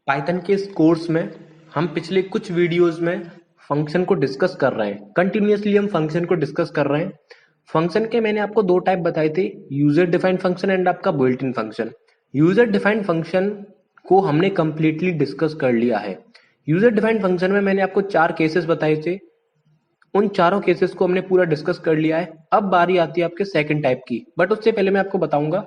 Python के इस course में हम पिछले कुछ वीडियोस में फंक्शन को डिस्कस कर रहे हैं। कंटिन्यूअसली हम फंक्शन को डिस्कस कर रहे हैं। फंक्शन के मैंने आपको दो टाइप बताए थे, यूजर डिफाइंड फंक्शन एंड आपका built in function. User defined function को हमने कंप्लीटली डिस्कस कर लिया है। यूजर डिफाइंड फंक्शन में मैंने आपको 4 केसेस बताए थे, उन चारों केसेस को हमने पूरा डिस्कस कर लिया है। अब बारी आती है आपके सेकंड टाइप की, बट उससे पहले मैं आपको बताऊंगा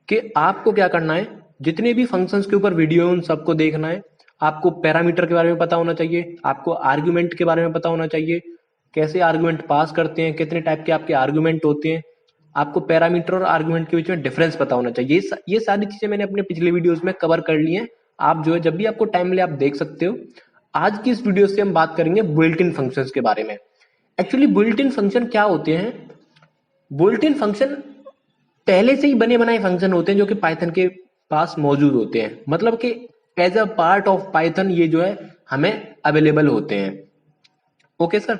कि आपको क्या करना है। जितने भी फंक्शंस के ऊपर वीडियो है उन सबको देखना है। आपको पैरामीटर के बारे में पता होना चाहिए, आपको आर्ग्यूमेंट के बारे में पता होना चाहिए, कैसे आर्ग्यूमेंट पास करते हैं, कितने टाइप के आपके आर्ग्यूमेंट होते हैं, आपको पैरामीटर और आर्ग्यूमेंट के बीच में डिफरेंस पता होना चाहिए। ये सारी चीजें मैंने अपने पिछले वीडियोस में कवर कर ली हैं। आप जो है जब भी आपको टाइम मिले आप देख सकते हो। आज की इस वीडियो से हम बात करेंगे बिल्ट इन फंक्शंस के बारे में। एक्चुअली बिल्ट इन फंक्शन क्या होते हैं? बिल्ट इन फंक्शन पहले से ही बने बनाए फंक्शन होते हैं जो कि पाइथन के पास मौजूद होते हैं, मतलब कि as a part of Python ये जो है हमें अवेलेबल होते हैं। ओके सर,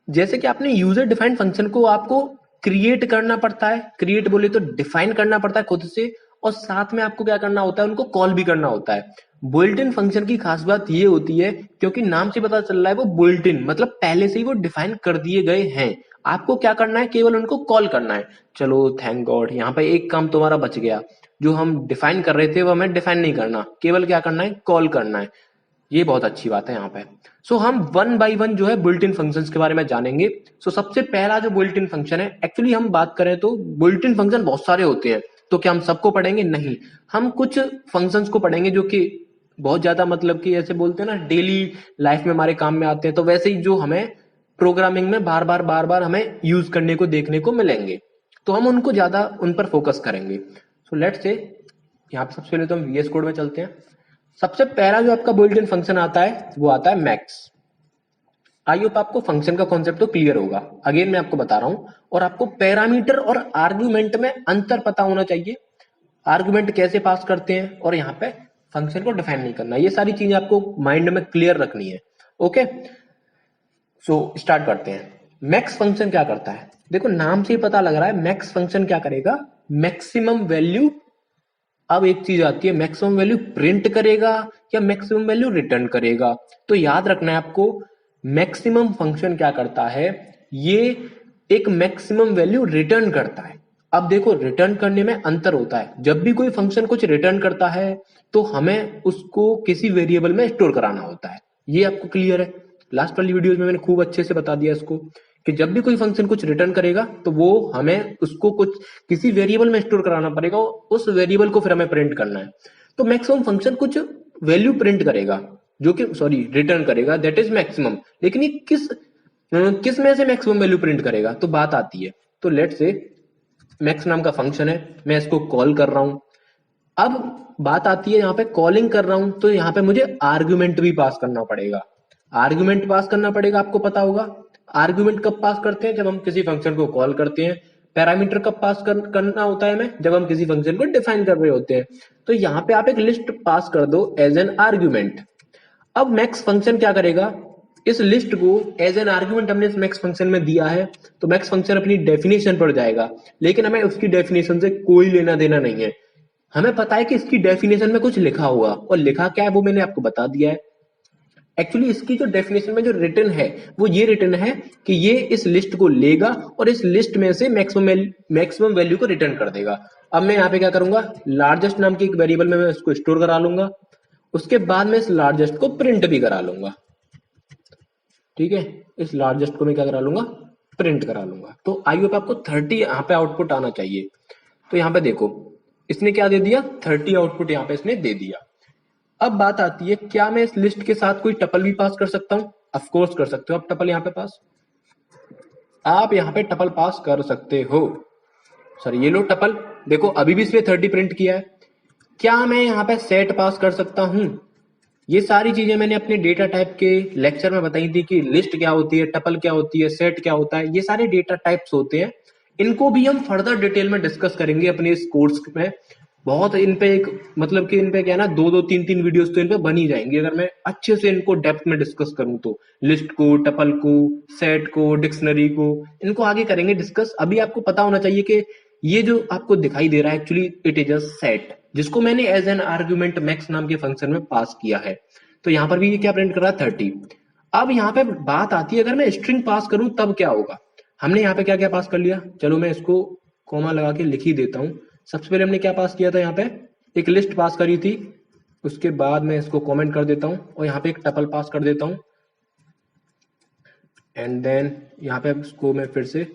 जैसे कि आपने यूजर डिफाइंड फंक्शन को आपको क्रिएट करना पड़ता है, क्रिएट बोले तो डिफाइन करना पड़ता है खुद से, और साथ में आपको क्या करना होता है, उनको कॉल भी करना होता है। बुइल्ट इन फंक्शन की खास बात ये होती है, क्योंकि नाम से पता चल रहा है वो बुइल्ट इन, मतलब पहले से ही वो डिफाइन कर दिए गए हैं। आपको क्या करना है, केवल उनको कॉल करना है। चलो थैंक गॉड, यहाँ पे एक काम तुम्हारा बच गया। जो हम डिफाइन कर रहे थे वो हमें डिफाइन नहीं करना, केवल क्या करना है, कॉल करना है। ये बहुत अच्छी बात है यहाँ पे। सो हम वन बाय वन जो है बुइल्ट इन फंक्शंस के बारे में जानेंगे। सबसे पहला जो बुइल्ट इन फंक्शन है, एक्चुअली हम बात करें तो बुइल्ट इन फंक्शन बहुत सारे होते हैं, तो क्या हम सबको पढ़ेंगे? नहीं, हम कुछ फंक्शंस को पढ़ेंगे जो कि बहुत ज्यादा, मतलब कि ऐसे बोलते हैं ना, डेली लाइफ में हमारे काम में आते हैं। तो वैसे ही जो हमें प्रोग्रामिंग में बार बार हमें यूज करने को देखने को मिलेंगे, तो हम उनको ज्यादा उन पर फोकस करेंगे। सो लेट्स से यहाँ पे सबसे पहले तो हम वीएस कोड में चलते हैं। सबसे पहला जो आपका बुइल्ट इन फंक्शन आता है वो आता है मैक्स। आई होप आपको फंक्शन का कॉन्सेप्ट तो क्लियर होगा। अगेन मैं आपको बता रहा हूं, और आपको पैरामीटर और आर्ग्यूमेंट में अंतर पता होना चाहिए। आर्ग्यूमेंट कैसे पास करते हैं और यहाँ पे फंक्शन को डिफाइन नहीं करना, ये सारी चीजें आपको माइंड में क्लियर रखनी है। ओके, सो स्टार्ट करते हैं। मैक्स फंक्शन क्या करता है? देखो नाम से ही पता लग रहा है मैक्स फंक्शन क्या करेगा, मैक्सिमम वैल्यू। अब एक चीज आती है, मैक्सिमम वैल्यू प्रिंट करेगा या मैक्सिमम वैल्यू रिटर्न करेगा। तो याद रखना है आपको, मैक्सिमम फंक्शन क्या करता है, ये एक मैक्सिमम वैल्यू रिटर्न करता है। अब देखो रिटर्न करने में अंतर होता है। जब भी कोई फंक्शन कुछ रिटर्न करता है तो हमें उसको किसी वेरिएबल में स्टोर कराना होता है। ये आपको क्लियर है? लास्ट वाली वीडियोस में मैंने खूब अच्छे से बता दिया इसको, कि जब भी कोई फंक्शन कुछ रिटर्न करेगा तो वो हमें उसको कुछ किसी वेरिएबल में स्टोर कराना पड़ेगा, उस वेरिएबल को फिर हमें प्रिंट करना है। तो मैक्सिमम फंक्शन कुछ वैल्यू प्रिंट करेगा, जो कि सॉरी रिटर्न करेगा, दैट इज मैक्सिमम। लेकिन ये किस में से मैक्सिमम वैल्यू प्रिंट करेगा, तो बात आती है। तो लेट्स से मैक्स नाम का फंक्शन है, मैं इसको कॉल कर रहा हूं। अब बात आती है यहाँ पे कॉलिंग कर रहा हूं, तो यहाँ पे मुझे आर्ग्यूमेंट भी पास करना पड़ेगा। आर्ग्यूमेंट पास करना पड़ेगा, आपको पता होगा। आर्ग्यूमेंट कब पास करते हैं? जब हम किसी फंक्शन को कॉल करते हैं। पैरामीटर कब पास करना होता है हमें? जब हम किसी फंक्शन को डिफाइन कर रहे होते हैं। तो यहाँ पे आप एक लिस्ट पास कर दो एज एन आर्ग्यूमेंट। अब मैक्स फंक्शन क्या करेगा, इस लिस्ट को एज एन आर्ग्यूमेंट हमने इस मैक्स फंक्शन में दिया है, तो मैक्स फंक्शन अपनी डेफिनेशन पर जाएगा। लेकिन हमें उसकी डेफिनेशन से कोई लेना देना नहीं है। हमें पता है कि इसकी डेफिनेशन में कुछ लिखा होगा, और लिखा क्या है वो मैंने आपको बता दिया है। एक्चुअली इसकी जो डेफिनेशन में जो रिटर्न है वो ये रिटर्न है कि ये इस लिस्ट को लेगा और इस लिस्ट में से मैक्सिमम वैल्यू को रिटर्न कर देगा। अब मैं यहाँ पे क्या करूंगा, लार्जेस्ट नाम की एक वेरिएबल में मैं इसको स्टोर करा लूंगा। उसके बाद में इस लार्जेस्ट को प्रिंट भी करा लूंगा। ठीक है, इस लार्जेस्ट को मैं क्या करा लूंगा, प्रिंट करा लूंगा। तो आई होप आपको 30 यहाँ पे आउटपुट आना चाहिए। तो यहाँ पे देखो इसने क्या दे दिया, 30 आउटपुट यहाँ पे इसने दे दिया। अब बात आती है, क्या मैं इस लिस्ट के साथ कोई टपल भी पास कर सकता हूँ? ऑफ कोर्स कर सकते हो आप टपल यहाँ पे पास। आप यहाँ पे टपल पास कर सकते हो। सर ये लो टपल, देखो अभी भी इसने 30 प्रिंट किया है। क्या मैं यहाँ पे सेट पास कर सकता हूँ? ये सारी चीजें मैंने अपने डेटा टाइप के लेक्चर में बताई थी, कि लिस्ट क्या होती है, टपल क्या होती है, सेट क्या होता है। ये सारे डेटा टाइप्स होते हैं। इनको भी हम फर्दर डिटेल में डिस्कस करेंगे अपने इस कोर्स में। बहुत इन पे एक, मतलब कि इन पे क्या है ना, दो तीन वीडियोस तो इन पे बन ही जाएंगे अगर मैं अच्छे से इनको डेप्थ में डिस्कस करूं तो। लिस्ट को, टपल को, सेट को, डिक्शनरी को, इनको आगे करेंगे डिस्कस। अभी आपको पता होना चाहिए कि ये जो आपको दिखाई दे रहा है actually it is a set, जिसको मैंने एज एन आर्ग्यूमेंट मैक्स नाम के फंक्शन में पास किया है। तो यहाँ पर भी ये क्या प्रिंट कर रहा है 30। अब यहाँ पे बात आती है अगर मैं स्ट्रिंग पास करूं तब क्या होगा। हमने यहाँ पे क्या क्या पास कर लिया, चलो मैं इसको कॉमा लगा के लिख ही देता हूँ। सबसे पहले हमने क्या पास किया था, यहाँ पे एक लिस्ट पास करी थी, उसके बाद मैं इसको कमेंट कर देता हूँ और यहाँ पे एक टपल पास कर देता हूँ, एंड देन यहाँ पे इसको मैं फिर से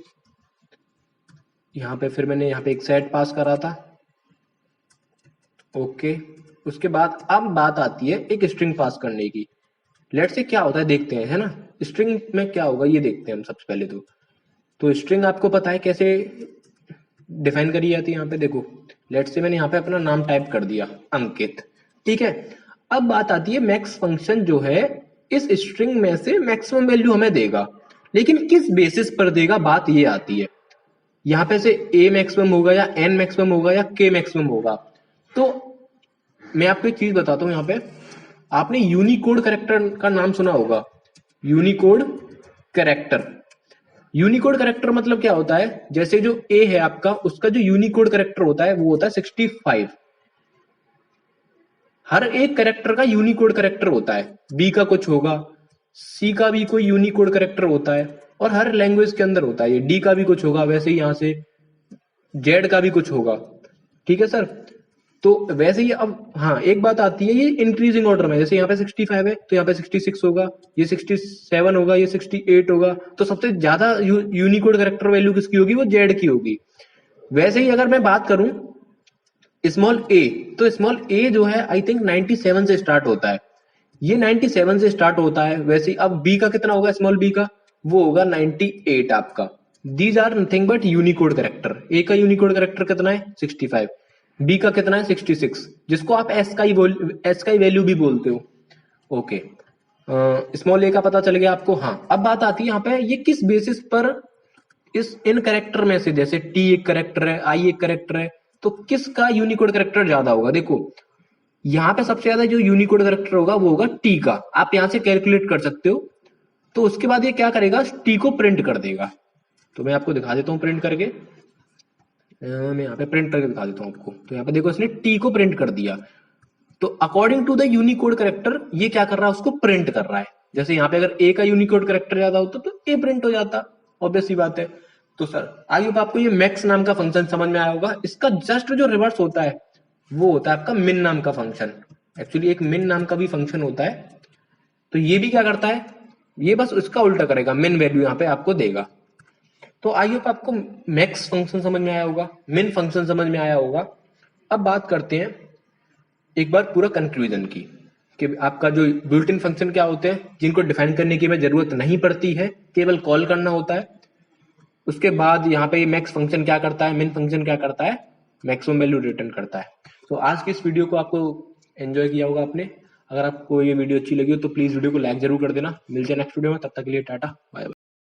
यहाँ पे फिर मैंने यहाँ पे एक सेट पास करा था। ओके, उसके बाद अब बात आती है एक स्ट्रिंग पास करने की। लेट से क्या होता है देखते हैं, है ना, स्ट्रिंग में क्या होगा ये देखते हैं हम सबसे पहले। तो स्ट्रिंग आपको पता है कैसे डिफाइन करी जाती है। यहाँ पे देखो, लेट से मैंने यहाँ पे अपना नाम टाइप कर दिया अंकित, ठीक है। अब बात आती है मैक्स फंक्शन जो है इस स्ट्रिंग में से मैक्सिमम वैल्यू हमें देगा, लेकिन किस बेसिस पर देगा, बात ये आती है। यहाँ पे से a मैक्सिमम होगा या n मैक्सिमम होगा या k मैक्सिमम होगा। तो मैं आपको एक चीज बताता हूँ, यहाँ पे आपने यूनिकोड कैरेक्टर का नाम सुना होगा। यूनिकोड कैरेक्टर, यूनिकोड कैरेक्टर मतलब क्या होता है, जैसे जो ए है आपका, उसका जो यूनिकोड कैरेक्टर होता है वो होता है 65। हर एक कैरेक्टर का यूनिकोड कैरेक्टर होता है, बी का कुछ होगा, सी का भी कोई यूनिकोड कैरेक्टर होता है, और हर लैंग्वेज के अंदर होता है। ये डी का भी कुछ होगा, वैसे ही यहाँ से जेड का भी कुछ होगा, ठीक है सर। तो वैसे ही अब हाँ एक बात आती है, ये इंक्रीजिंग ऑर्डर में, जैसे यहाँ पे 65 है तो यहाँ पे 66 होगा, ये 67 होगा, ये 68 होगा। तो सबसे ज्यादा यूनिकोड कैरेक्टर वैल्यू किसकी होगी, वो जेड की होगी। वैसे ही अगर मैं बात करूं स्मॉल ए, तो स्मॉल ए जो है आई थिंक 97 से स्टार्ट होता है, ये 97 से स्टार्ट होता है। वैसे ही अब बी का कितना होगा, स्मॉल बी का वो होगा 98 आपका। These are nothing but Unicode character. A का यूनिकोड कैरेक्टर कितना है 65, बी का कितना है 66, जिसको आप एस का ही वैल्यू भी बोलते हो। ओके, स्मॉल ए का पता चल गया आपको। हाँ अब बात आती है यहाँ पे ये किस बेसिस पर इस इन कैरेक्टर में से, जैसे टी एक कैरेक्टर है, आई एक कैरेक्टर है, तो किसका यूनिकोड कैरेक्टर ज्यादा होगा। देखो यहाँ पे सबसे ज्यादा जो यूनिकोड कैरेक्टर होगा वो होगा टी का, आप यहाँ से कैलकुलेट कर सकते हो। तो उसके बाद ये क्या करेगा, टी को प्रिंट कर देगा। तो मैं आपको दिखा देता हूँ प्रिंट करके, मैं यहाँ पे प्रिंट करके दिखा देता हूँ आपको। तो यहाँ पे देखो इसने टी को प्रिंट कर दिया। तो according to the Unicode character ये क्या कर रहा है, उसको प्रिंट कर रहा है। जैसे यहाँ पे अगर ए का यूनिकोड कैरेक्टर ज्यादा होता तो ए प्रिंट हो जाता, ऑब्वियस सी बात है। तो सर आई होप आपको ये मैक्स नाम का फंक्शन समझ में आया होगा। इसका जस्ट जो रिवर्स होता है वो होता है आपका मिन नाम का फंक्शन। एक्चुअली एक मिन नाम का भी फंक्शन होता है, तो ये भी क्या करता है, ये बस उसका उल्टा करेगा, मिन वैल्यू यहाँ पे आपको देगा। तो आई होप आपको मैक्स फंक्शन समझ में आया होगा, मिन फंक्शन समझ में आया होगा। अब बात करते हैं एक बार पूरा कंक्लूजन की, कि आपका जो बिल्ट इन फंक्शन क्या होते हैं, जिनको डिफाइन करने की हमें जरूरत नहीं पड़ती है, केवल कॉल करना होता है। उसके बाद यहाँ पे मैक्स फंक्शन क्या करता है, मिन फंक्शन क्या करता है, मैक्सिमम वैल्यू रिटर्न करता है। तो आज की इस वीडियो को आपको एंजॉय किया होगा आपने। अगर आपको ये वीडियो अच्छी लगी हो तो प्लीज वीडियो को लाइक जरूर कर देना। मिलते हैं नेक्स्ट वीडियो में, तब तक के लिए टाटा बाय बाय।